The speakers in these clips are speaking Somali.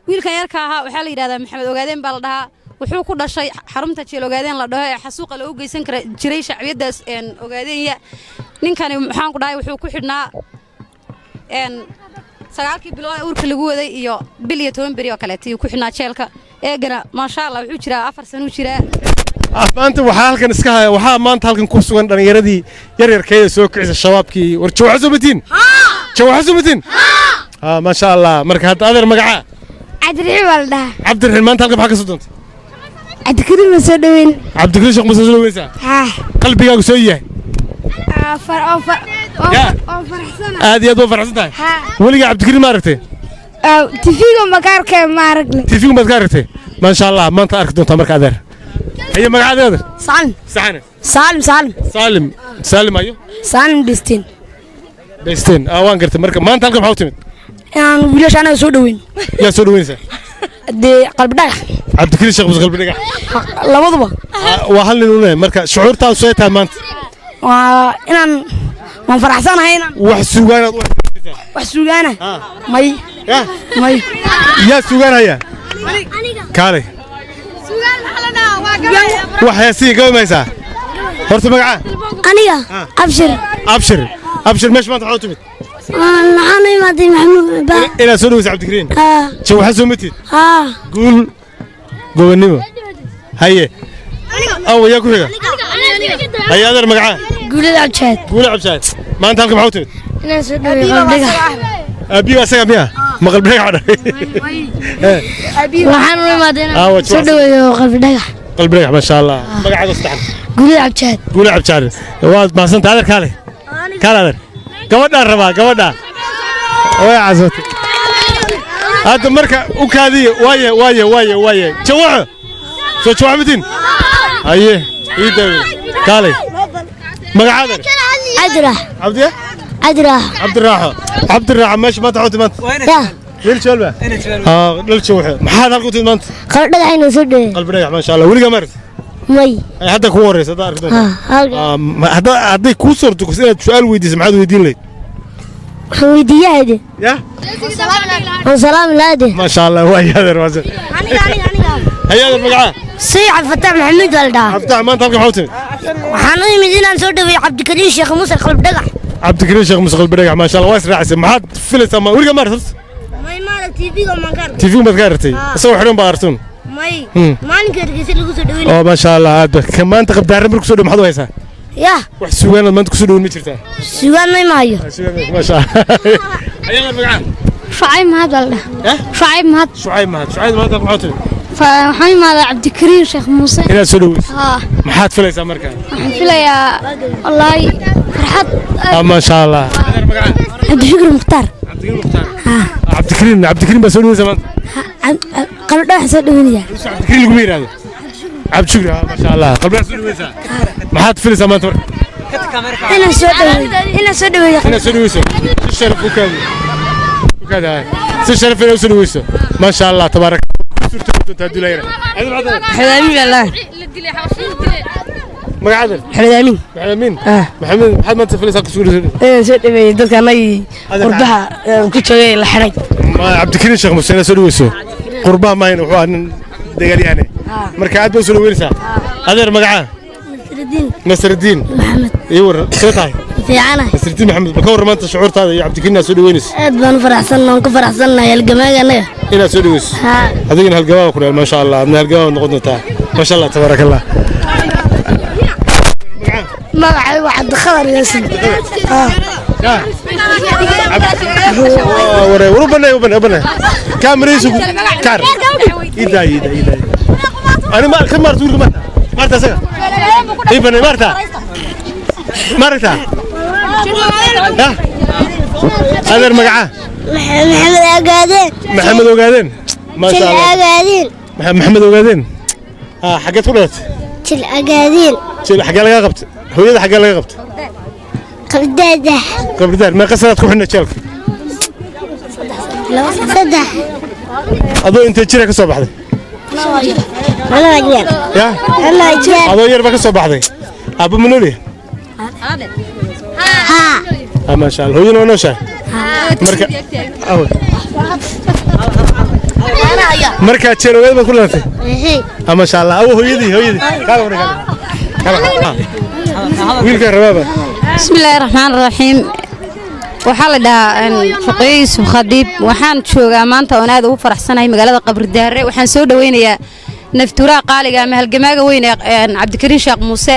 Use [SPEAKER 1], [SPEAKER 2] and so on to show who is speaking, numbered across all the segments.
[SPEAKER 1] wiilkan yarka ahaa waxaa la yiraahdaa maxamed ogaadeen baa la dhahaa wuxuu ku dhashay xarunta jeel ogaadeen la dhaho ee xasuuqa lagu geysan kara jiray shacbiyadaas ogaadeenya ninkani waxaan ku dhahay wuxuu ku xidhnaa sagaalkii bilood uurka lagu waday iyo bil iyo 10 beri oo kale tii ku xidhnaa jeelka eegana ma sha Allah wuxuu jiraa 4 sano jiraa
[SPEAKER 2] maanta waxaa halkan iska haya waxaa maanta halkan ku sugan dhalinyaradii yaryarkeeda soo kicisa shabaabkii war jawxasumatiin jawxasumatiin ما شاء الله مركز هذا أدر مقعة
[SPEAKER 3] عبد الرحيم والله
[SPEAKER 2] عبد الرحيم ما أنت هلقى بحق صدمت
[SPEAKER 3] عبد الكريم مسدوين
[SPEAKER 2] عبد الكريم شيخ مسدوين سا
[SPEAKER 3] ها
[SPEAKER 2] قلبي قاعد سويه
[SPEAKER 3] فرح سنة
[SPEAKER 2] هذه أدو فرح سنة
[SPEAKER 3] ها
[SPEAKER 2] ولي عبد الكريم ما عرفته
[SPEAKER 3] تفيقوا مكارك ما عرفنا
[SPEAKER 2] تفيقوا ما عرفته ما شاء الله ما أنت أركضون تمرك أدر هي مقعة أدر
[SPEAKER 3] سالم
[SPEAKER 2] سحنة
[SPEAKER 3] سالم سالم
[SPEAKER 2] سالم سالم أيوه
[SPEAKER 3] سالم ديستين
[SPEAKER 2] ديستين وان قرت مركب ما أنت هلقى بحوتمت
[SPEAKER 3] يعني ولاش أنا سودوين
[SPEAKER 2] يا سودوين سا
[SPEAKER 3] دي قلب دايح
[SPEAKER 2] عبد الكريم شيخ قلب دايح
[SPEAKER 3] لا وضبه
[SPEAKER 2] وهل نقول مركب شعور تاو سويتها ما أنت
[SPEAKER 3] وإن ما فرحسان هينا
[SPEAKER 2] وحسوقانا
[SPEAKER 3] وحسوقانا ماي ماي
[SPEAKER 2] يا سوقانا يا كالي وحياسي قوي ميسا هرت مقعة
[SPEAKER 3] أنيقا أبشر
[SPEAKER 2] أبشر أبشر مش ما تحوتمت
[SPEAKER 3] أنا ما أدري محمود
[SPEAKER 2] إلى سلوس عبد الكريم شو حسومتي قول قول النمو هيا أو يا كويا هيا هذا المقعة
[SPEAKER 3] قول العبشات
[SPEAKER 2] قول العبشات ما أنت هلقى محوتمت
[SPEAKER 3] أنا سودوي قلبك
[SPEAKER 2] أبي واسع بيها ما قلب لك على
[SPEAKER 3] أبي وحنا ما أدري سودوي قلبك
[SPEAKER 2] قلب لك ما شاء الله مقعة استحن
[SPEAKER 3] قول العبشات
[SPEAKER 2] قول العبشات واد ما سنت هذا كالي كالي قودنا الربا قودنا ويا عزوتي هذا مركب وكادي وايه جوعه شو جوع متين ايه يدوي كالي مقعد عبد الراحه ماشي ما تعود انت وين شلبه ليل شوحه ما حد هلقوت انت
[SPEAKER 3] قلب دحين سودوي
[SPEAKER 2] قلب ريح ما شاء الله ولي قمرت
[SPEAKER 3] مي
[SPEAKER 2] هذا كو وريس هذا اركض هذا هذا كو صورتك سؤال ويدي سمعت ويدين لي
[SPEAKER 3] ويديه هذه
[SPEAKER 2] يا
[SPEAKER 3] وسلام لاده
[SPEAKER 2] ما شاء الله ويا هذا الوزن هيا هذا المقعه
[SPEAKER 3] سي عبد الفتاح محمد والده
[SPEAKER 2] عبد الفتاح ما انت هلقى محوتين
[SPEAKER 3] وحنا مدينه سودوي عبد الكريم شيخ موسى قلب دقع
[SPEAKER 2] عبد الكريم شيخ موسى قلب دقع ما شاء الله واسرع اسم ما حد فلس ما ولي قمرت تي في ما تقارتي سووا حلم بارتون
[SPEAKER 3] ماي مالك رجيس اللي كسودوين
[SPEAKER 2] ما شاء الله هذا كمان تقب دار مرك كسودو محد ويسا
[SPEAKER 3] يا
[SPEAKER 2] wax suugaan ma inta kusoo dhawn ma jirtaa
[SPEAKER 3] suugaan ma maayo
[SPEAKER 2] ma sha ayaga magaca
[SPEAKER 3] Shucayb mahad walda Shucayb mahad
[SPEAKER 2] maanta maxaa
[SPEAKER 3] waxaan maada Cabdi Kariim Sheekh Muuse
[SPEAKER 2] ina soo dhaweys maxaad filaysaa markaa
[SPEAKER 3] waxaan filayaa wallahi farxad
[SPEAKER 2] ma sha Allah
[SPEAKER 3] Cabdi Shukri Mukhtaar
[SPEAKER 2] Cabdi Kariim baa soo dhaweys maanta
[SPEAKER 3] qalbada wax soo dhaweynaya
[SPEAKER 2] Cabdi Kariim lagu yiraahdo عبد شكري ما شاء الله قبل سنويسا ما حد فلس ما تمر
[SPEAKER 3] هنا
[SPEAKER 2] سنويسا الشرف وكذا الشرف هنا سنويسا ما شاء الله تبارك الله
[SPEAKER 3] حلامين والله
[SPEAKER 2] مقعد
[SPEAKER 3] حلامين
[SPEAKER 2] محمد ما تفلس اكسوري
[SPEAKER 3] سدوي ددك اني قربها كجوغي لا خري
[SPEAKER 2] عبد الكريم شيخ مسلم سنويسا قربها ما هنا وحنا دغاليانه marka aad buu soo weerisa adeer magaca Nasruddin Maxamed iyo war soo tahay
[SPEAKER 3] fiicana
[SPEAKER 2] Nasruddin Maxamed ma ka warmanta shucuurtaada iyo Cabdi Kariim soo dhaweynaysa
[SPEAKER 3] aad baan faraxsanahay halgamaaga
[SPEAKER 2] ina soo dhaweys adigina halgamaa ku ma sha Allah adna halgamaa noqon doontaa ma sha Allah tabarakallah
[SPEAKER 3] magaca waxad khadar yaasin
[SPEAKER 2] وربنا كاميرا يسوق كار إيدا أنا ما كم مرة تقول كمان مرتا سكا إيه بنا مرتا هذا المقعة محمد وقادين ما شاء الله محمد وقادين حاجات ولات
[SPEAKER 3] تل أقادين
[SPEAKER 2] حاجة لقى قبت هو يدا حاجة لقى قبت قبرداد ما قصرت كوحنا تشالك
[SPEAKER 3] صدح
[SPEAKER 2] أظن أنت تشيلك الصباح هذا يا هذا يربك الصباح أبو منولي ما شاء الله هو ينو نوشة مركا تشيلو وين بكون لنتي ما شاء الله هو يدي قال ويلك الربابة
[SPEAKER 1] بسم الله الرحمن الرحيم waxaa la dhahaa Fuqays Khadib waxaan joogaa maanta oo aad ugu faraxsanahay magaalada Qabridaare waxaan soo dhaweynayaa naftura qaaliga ama halgamaaga weyn ee Cabdikariin Sheekh Muuse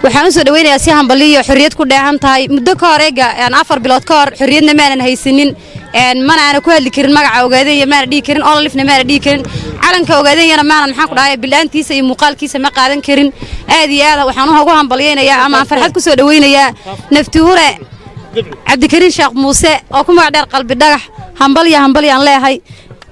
[SPEAKER 1] waxaan soo dhaweynayaa si hambaliyo xorriyad ku dheehan tahay muddo ka horeega 4 bilood ka hor xorriyadna ma aanan haysanin mana aan ku hadli karin magaca ogaadeen ma aan dhigi karin oo lifna ma aan dhigi karin calanka ogaadeen ma aan maxaan ku dhahay bilaantiisa iyo muuqaalkiisa ma qaadan karin aad iyo aad waxaan ugu hambaliyeenayaa ama farxad ku soo dhaweynayaa naftura Cabdikariin Sheekh Muuse oo ku magac dheer qalbi dhagax hambaliyan leeyahay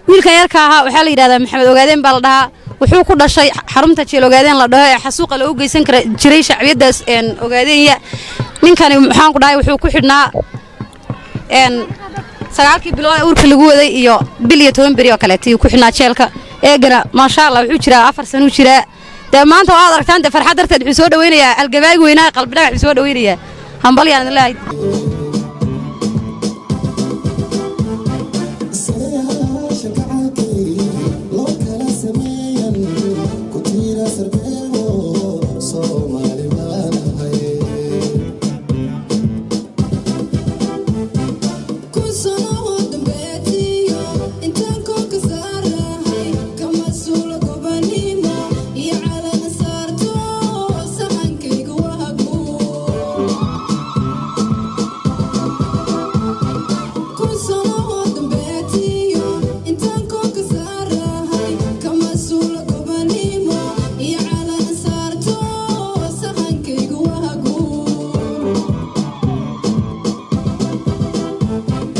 [SPEAKER 1] wiilkan yarka ahaa waxa la yiraahdaa Maxamed Ogaadeen baa la dhahaa wuxuu ku dhashay xarunta jeel Ogaadeen la dhaho ee xasuuqa lagu geysan jiray shacbiyadaas Ogaadeen ninkani waxaan ku dhahay wuxuu ku xidhnaa 9 bilood uurka lagu waday iyo bil iyo 10 beri oo kale tii ku xidhnaa jeelka eegana ma sha Allah wuxuu jiraa 4 sano jiraa maanta waad aragtaan farxad darteed wuxuu soo dhaweynayaa algabaag weynaa qalbi dhagax wuxuu soo dhaweynayaa hambaliyan leeyahay